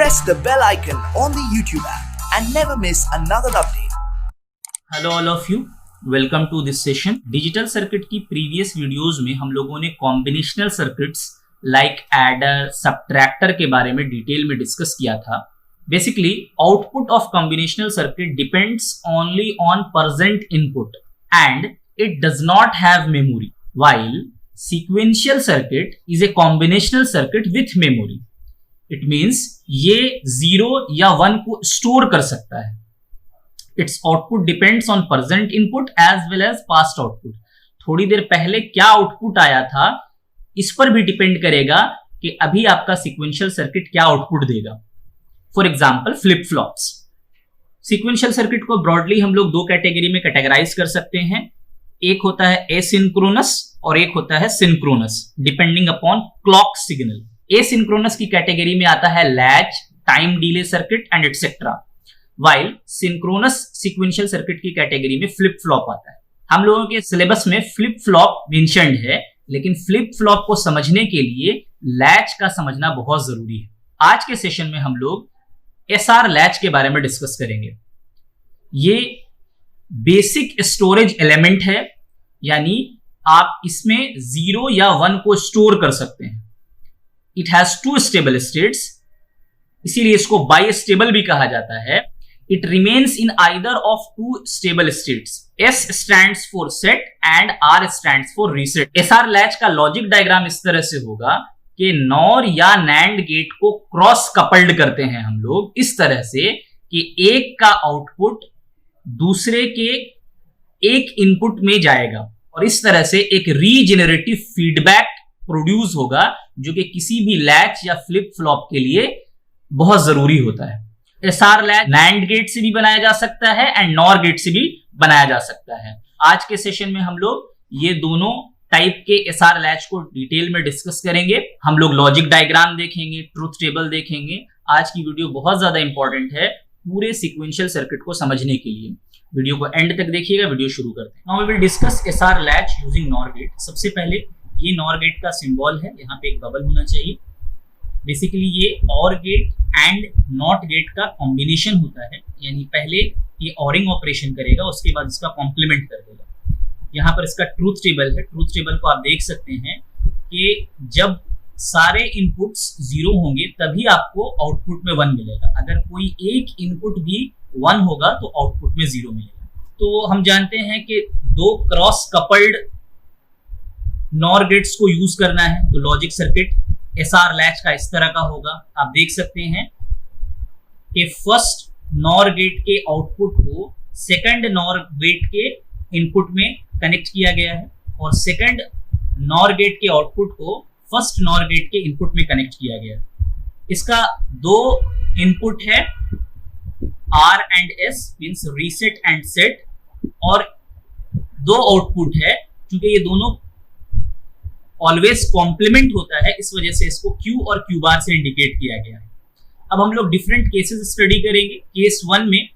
press the bell icon on the YouTube app and never miss another update. Hello all of you, welcome to this session. Digital circuit की previous videos में हम लोगों ने combinational circuits like adder, subtractor के बारे में detail में discuss किया था। Basically output of combinational circuit depends only on present input and it does not have memory, while sequential circuit is a combinational circuit with memory. It means ये 0 या 1 को store कर सकता है। It's output depends on present input as well as past output. थोड़ी देर पहले क्या आउटपुट आया था इस पर भी डिपेंड करेगा कि अभी आपका सीक्वेंशियल सर्किट क्या आउटपुट देगा। For example flip flops. Sequential circuit को ब्रॉडली हम लोग दो कैटेगरी में कैटेगराइज कर सकते हैं। एक होता है एसिंक्रोनस और एक होता है synchronous, depending upon clock signal. Asynchronous की कैटेगरी में आता है latch, time delay circuit and etcetera, while synchronous sequential circuit की कैटेगरी में फ्लिप फ्लॉप आता है। हम लोगों के सिलेबस में फ्लिप फ्लॉप मेंशन्ड है, लेकिन फ्लिप फ्लॉप को समझने के लिए लैच का समझना बहुत जरूरी है। आज के सेशन में हम लोग एसआर लैच के बारे में डिस्कस करेंगे। ये बेसिक स्टोरेज एलिमेंट है, यानी आप इसमें 0 या 1 को स्टोर कर सकते हैं। इट हैज 2 स्टेबल स्टेट्स, इसीलिए इसको बाई स्टेबल भी कहा जाता है। It remains in either of 2 stable states. S stands for set and R stands for reset. SR latch का लॉजिक डायग्राम इस तरह से होगा कि नॉर या नैंड गेट को क्रॉस कपल्ड करते हैं हम लोग इस तरह से कि एक का आउटपुट दूसरे के एक इनपुट में जाएगा और इस तरह से एक रीजेनरेटिव फीडबैक प्रोड्यूस होगा, जो कि किसी भी लैच या फ्लिप फ्लॉप के लिए बहुत जरूरी होता है। एसआर लैच नैंड गेट से भी बनाया जा सकता है एंड नॉर गेट से भी बनाया जा सकता है। आज के सेशन में हम लोग ये दोनों टाइप के एसआर लैच को डिटेल में डिस्कस करेंगे। हम लोग लॉजिक डायग्राम देखेंगे, ट्रुथ टेबल देखेंगे। आज की वीडियो बहुत ज्यादा इंपॉर्टेंट है पूरे सीक्वेंशियल सर्किट को समझने के लिए। वीडियो को एंड तक देखिएगा। वीडियो शुरू करते हैं। Now we will discuss SR latch using NOR gate. सबसे पहले ये नॉर गेट का सिंबल है, यहाँ पे एक बबल होना चाहिए। बेसिकली ये और गेट एंड नॉट गेट का कॉम्बिनेशन होता है, यानी पहले ये ऑरिंग ऑपरेशन करेगा, उसके बाद इसका कॉम्प्लीमेंट कर देगा। यहाँ पर इसका ट्रूथ टेबल है। ट्रूथ टेबल को आप देख सकते हैं कि जब सारे इनपुट्स 0 होंगे तभी आपको आउटपुट में 1 मिलेगा। अगर कोई एक इनपुट भी 1 होगा तो आउटपुट में 0 मिलेगा। तो हम जानते हैं कि 2 क्रॉस कपल्ड नॉर गेट्स को यूज करना है, तो लॉजिक सर्किट एसआर लैच का इस तरह का होगा। आप देख सकते हैं कि फर्स्ट नॉर गेट के आउटपुट को सेकंड नॉर गेट के इनपुट में कनेक्ट किया गया है और सेकंड नॉर गेट के आउटपुट को फर्स्ट नॉर गेट के इनपुट में कनेक्ट किया गया है। इसका 2 इनपुट है R and S, means reset and set, और 2 आउटपुट है। क्योंकि ये दोनों ऑलवेज कॉम्प्लीमेंट होता है, इस वजह से इसको Q और Q बार से इंडिकेट किया गया है। अब हम लोग डिफरेंट केसेस स्टडी करेंगे। केस 1 में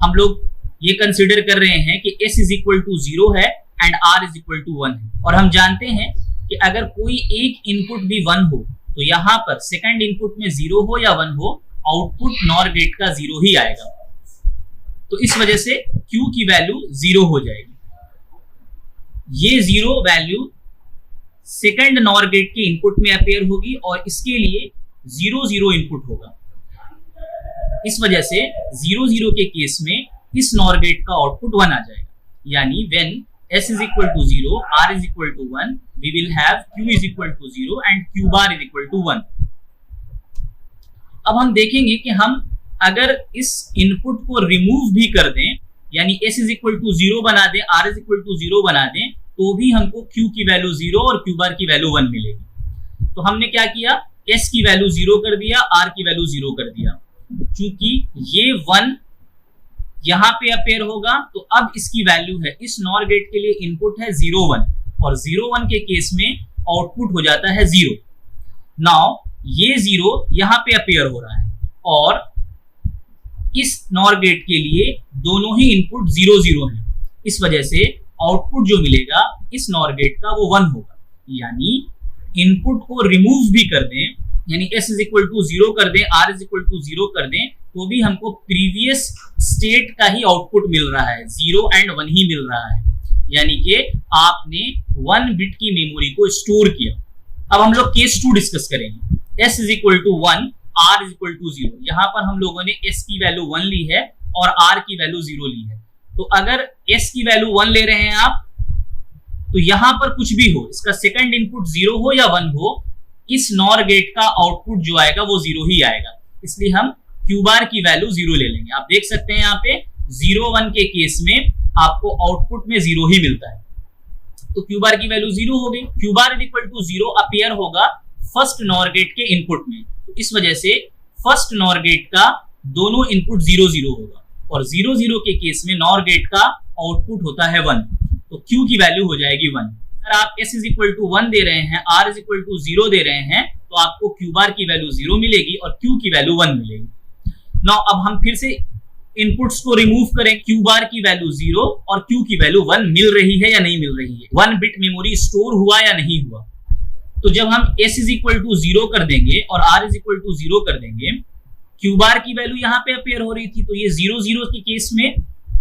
हम लोग ये कंसीडर कर रहे हैं कि S इज इक्वल टू 0 है and R is equal to 1 है, और हम जानते हैं कि अगर कोई एक इनपुट भी 1 हो तो यहाँ पर सेकंड इनपुट में 0 हो या 1 हो, आउटपुट नॉर गेट का 0 ही आएगा। तो इस वजह से Q की वैल्यू 0 हो जाएगी। ये 0 वैल्यू सेकंड नॉर गेट के इनपुट में अपेयर होगी और इसके लिए 0 0 इनपुट होगा। इस वजह से 0 0 के केस में इस नॉर गेट का आउटपुट 1 आ जाएगा, यानी when S is equal to 0, R is equal to 1, we will have Q is equal to 0 and Q bar is equal to 1। अब हम देखेंगे कि हम अगर इस इनपुट को रिमूव भी कर दें, यानी S is equal to 0 बना दें, R is equal to 0 बना दें, तो भी हमको Q की वैल्यू 0 और Q बार की वैल्यू 1 मिलेगी। तो हमने क्या किया, S की वैल्यू 0 कर दिया, R की वैल्यू 0 कर दिया। क्योंकि ये 1 यहाँ पे अपेयर होगा तो अब इसकी वैल्यू है, इस नॉर गेट के लिए इनपुट है 0 1 और 0 1 के केस में आउटपुट हो जाता है 0। नाउ ये 0 यहाँ पे अपेयर हो रहा है और इस नॉर गेट के लिए दोनों ही इनपुट 0 0 है। इस वजह से आउटपुट जो मिलेगा इस नॉर गेट का वो 1 होगा। यानी इनपुट को रिमूव भी कर दें यानी s इज इक्वल टू 0 कर दें, r इज इक्वल टू 0 कर दें, तो भी हमको प्रीवियस स्टेट का ही आउटपुट मिल रहा है, 0 एंड 1 ही मिल रहा है, यानी कि आपने 1 बिट की मेमोरी को स्टोर किया। अब हम लोग केस 2 डिस्कस करेंगे। s is equal to 1, r is equal to 0। यहाँ पर हम लोगों ने s की वैल्यू 1 ली है और r की वैल्यू 0 ली है। तो अगर s की वैल्यू 1 ले रहे हैं आप, तो यहाँ पर कुछ भी हो, इसका सेकंड इनपुट 0 हो या 1 हो, इस नॉर गेट का आउटपुट जो आएगा वो 0 ही आएगा। इसलिए हम क्यू बार की वैल्यू 0 ले लेंगे। आप देख सकते हैं यहाँ पे 0 1 के केस में आपको आउटपुट में 0 ही मिलता है, तो क्यू बार की वैल्यू 0 हो गई। Q bar equal to 0 appear होगा फर्स्ट नॉर गेट के इनपुट में, तो इस वजह से फर्स्ट नॉर गेट का दोनों इनपुट 0 0 होगा, और 0 0 के केस में नॉर गेट का आउटपुट होता है 1, तो Q की वैल्यू हो जाएगी 1। अगर आप S इज इक्वल टू 1 दे रहे हैं, R इज इक्वल टू 0 दे रहे हैं, तो आपको Q बार की वैल्यू 0 मिलेगी और Q की वैल्यू 1 मिलेगी। नाउ अब हम फिर से इनपुट्स को रिमूव करें। Q बार की वैल्यू 0 और Q की वैल्यू 1 मिल रही है या नहीं मिल रही है, 1 बिट मेमोरी स्टोर हुआ या नहीं हुआ। तो जब हम S इज इक्वल टू 0 कर देंगे और R इज इक्वल टू 0 कर देंगे, Q बार की वैल्यू यहाँ पे अपेयर हो रही थी, तो ये 0 0 के केस में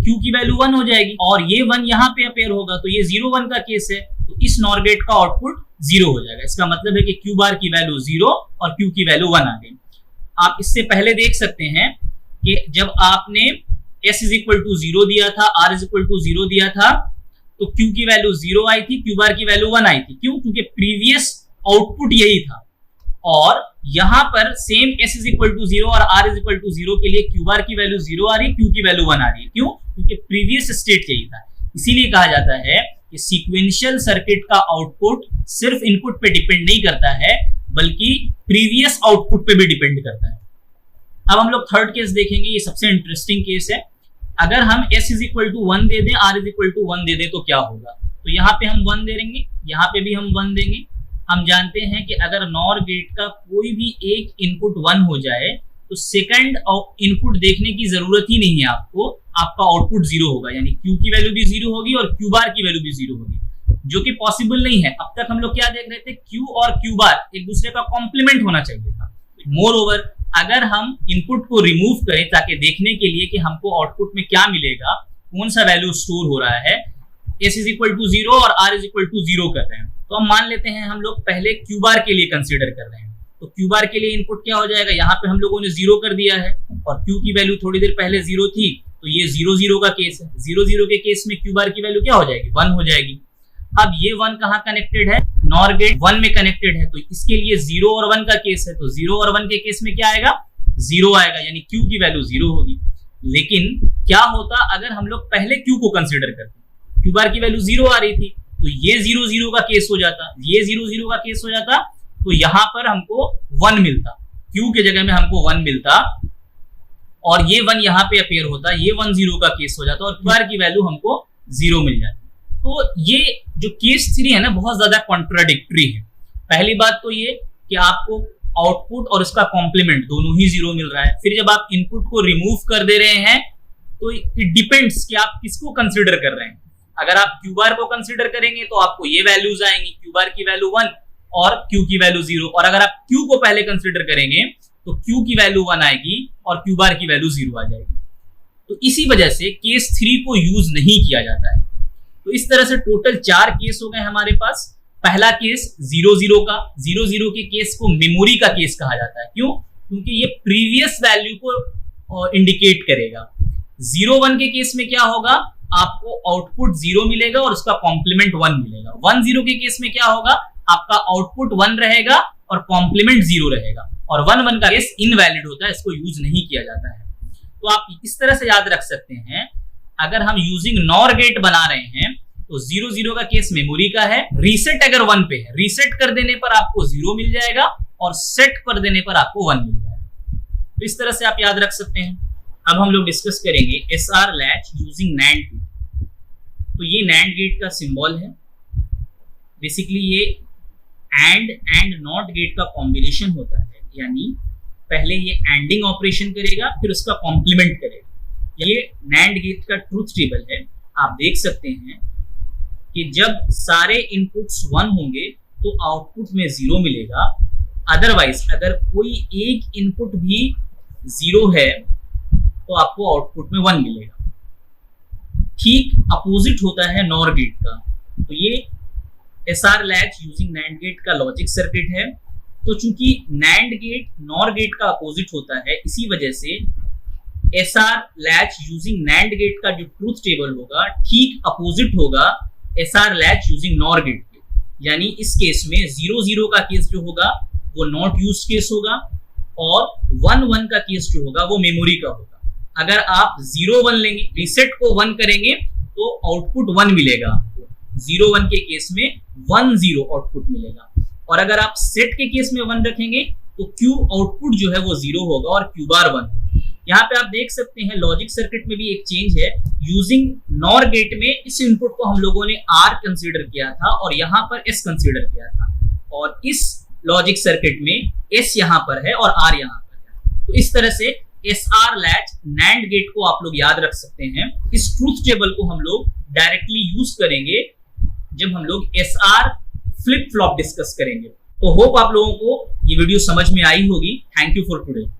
Q की वैल्यू 1 हो जाएगी, और ये 1 यहाँ पे अपेयर होगा, तो ये 0 1 का केस है, तो इस नॉर गेट का आउटपुट 0 हो जाएगा। इसका मतलब है कि Q बार की वैल्यू 0 और Q की वैल्यू 1 आ गई। आप इससे पहले देख सकते हैं कि जब आपने S इज इक्वल टू 0 दिया था, R इज इक्वल टू 0 दिया था, तो Q की वैल्यू 0 आई थी, Q बार की वैल्यू 1 आई थी। क्यों? क्योंकि प्रीवियस आउटपुट यही था, और यहां पर same S is equal to 0 और R इज इक्वल टू 0 के लिए Q बार की वैल्यू 0 आ रही है, Q की वैल्यू 1 आ रही है। क्यों? क्योंकि प्रीवियस स्टेट यही था। इसीलिए कहा जाता है कि सीक्वेंशियल सर्किट का आउटपुट सिर्फ इनपुट पे डिपेंड नहीं करता है, बल्कि प्रीवियस आउटपुट पे भी डिपेंड करता है। अब हम लोग थर्ड केस देखेंगे, ये सबसे इंटरेस्टिंग केस है। अगर हम S इज इक्वल टू 1 दे दें, R इज इक्वल टू 1 दे दें, तो क्या होगा? तो यहाँ पे हम 1 दे देंगे, यहाँ पे भी हम 1 देंगे। हम जानते हैं कि अगर नॉर गेट का कोई भी एक इनपुट 1 हो जाए, तो सेकंड इनपुट देखने की जरूरत ही नहीं है आपको, आपका आउटपुट 0 होगा, यानी Q की वैल्यू भी 0 होगी और Q बार की वैल्यू भी 0 होगी, जो कि पॉसिबल नहीं है। अब तक हम लोग क्या देख रहे थे, Q और Q बार एक दूसरे का कॉम्प्लीमेंट होना चाहिए था। मोर ओवर, अगर हम इनपुट को रिमूव करें ताकि देखने के लिए कि हमको आउटपुट में क्या मिलेगा, कौन सा वैल्यू स्टोर हो रहा है, S इज इक्वल टू 0 और R इज इक्वल टू 0 कर रहे हैं, तो हम मान लेते हैं हम लोग पहले Q बार के लिए कंसीडर कर रहे हैं। तो Q बार के लिए इनपुट क्या हो जाएगा, यहाँ पे हम लोगों ने 0 कर दिया है, और Q की वैल्यू थोड़ी देर पहले 0 थी, तो ये 0 0 का केस है। 0 0 के केस में Q बार की वैल्यू क्या हो जाएगी, 1 हो जाएगी। अब ये 1 कहाँ कनेक्टेड है, नॉर गेट 1 में कनेक्टेड है, तो इसके लिए 0 और 1 का केस है, तो 0 और 1 के केस में क्या आएगा, 0 आएगा, यानी Q की वैल्यू 0 होगी। लेकिन क्या होता अगर हम लोग पहले Q को कंसीडर करते, Q बार की वैल्यू 0 आ रही थी, तो ये 0 0 का केस हो जाता, ये 0 0 का केस हो जाता, तो यहां पर हमको 1 मिलता, Q के जगह में हमको 1 मिलता, और ये 1 यहाँ पे अपेयर होता, ये 1 0 का केस हो जाता, और Q बार की वैल्यू हमको 0 मिल जाती। तो ये जो केस 3 है ना, बहुत ज्यादा कॉन्ट्राडिक्टरी है। पहली बात तो ये कि आपको आउटपुट और इसका कॉम्प्लीमेंट दोनों ही 0 मिल रहा है। फिर जब आप इनपुट को रिमूव कर दे रहे हैं, तो इट डिपेंड्स कि आप किसको कंसीडर कर रहे हैं। अगर आप Q बार को कंसीडर करेंगे तो आपको ये वैल्यूज आएंगी, Q बार की वैल्यू 1 और Q की वैल्यू 0, और अगर आप Q को पहले कंसीडर करेंगे तो Q की वैल्यू 1 आएगी और Q बार की वैल्यू 0 आ जाएगी। तो इसी वजह से केस 3 को यूज नहीं किया जाता है। तो इस तरह से टोटल 4 केस हो गए हमारे पास। पहला केस 0 0 का, 0 0 के केस को मेमोरी का केस कहा जाता है। क्यों? क्योंकि ये प्रीवियस वैल्यू को इंडिकेट करेगा। 0 1 के केस में क्या होगा, आपको आउटपुट 0 मिलेगा और उसका कॉम्प्लीमेंट 1 मिलेगा। 1 0 के केस में क्या होगा, आपका आउटपुट 1 रहेगा और कॉम्प्लीमेंट 0 रहेगा, और 1 1 का केस इनवैलिड होता है, इसको यूज नहीं किया जाता है। तो आप इस तरह से याद रख सकते हैं, अगर हम यूजिंग नॉर गेट बना रहे हैं तो 0 0 का केस मेमोरी का है। रीसेट अगर 1 पे है, रीसेट कर देने पर आपको 0 मिल जाएगा और सेट कर देने पर आपको 1 मिल जाएगा। तो इस तरह से आप याद रख सकते हैं। अब हम लोग डिस्कस करेंगे SR latch using NAND gate. तो ये NAND गेट का सिंबल है। बेसिकली ये एंड नॉट गेट का कॉम्बिनेशन होता है, यानी पहले ये एंडिंग ऑपरेशन करेगा, फिर उसका कॉम्प्लीमेंट करेगा। ये NAND गेट का ट्रूथ टेबल है। आप देख सकते हैं कि जब सारे इनपुट्स 1 होंगे तो आउटपुट में 0 मिलेगा, अदरवाइज अगर कोई एक इनपुट भी 0 है तो आपको आउटपुट में 1 मिलेगा। ठीक अपोजिट होता है नॉर गेट का। तो ये SR latch using NAND gate का लॉजिक सर्किट है। तो चूंकि नैंड गेट नॉर गेट का अपोजिट होता है, इसी वजह से SR latch using NAND gate का जो ट्रूथ टेबल होगा ठीक अपोजिट होगा SR latch using NOR gate के। यानी इस केस में 0-0 का केस जो होगा वो नॉट यूज केस होगा और 1-1 का केस जो होगा वो मेमोरी का होगा। अगर आप 0-1 लेंगे, रीसेट को 1 करेंगे तो आउटपुट 1 मिलेगा। 0-1 के केस में 1-0 आउटपुट मिलेगा। और अगर आप सेट के केस में 1 रखेंगे तो क्यू आउटपुट जो है वो 0 होगा और क्यू बार 1। यहाँ पे आप देख सकते हैं लॉजिक सर्किट में भी एक चेंज है। यूजिंग नॉर गेट में इस इनपुट को हम लोगों ने आर कंसीडर किया था और यहाँ पर एस कंसीडर किया था, और इस लॉजिक सर्किट में एस यहाँ पर है और आर यहाँ पर है। तो इस तरह से S R latch NAND gate को आप लोग याद रख सकते हैं। इस ट्रूथ टेबल को हम लोग डायरेक्टली यूज करेंगे जब हम लोग S R flip flop discuss करेंगे। तो होप आप लोगों को ये वीडियो समझ में आई होगी। Thank you for today.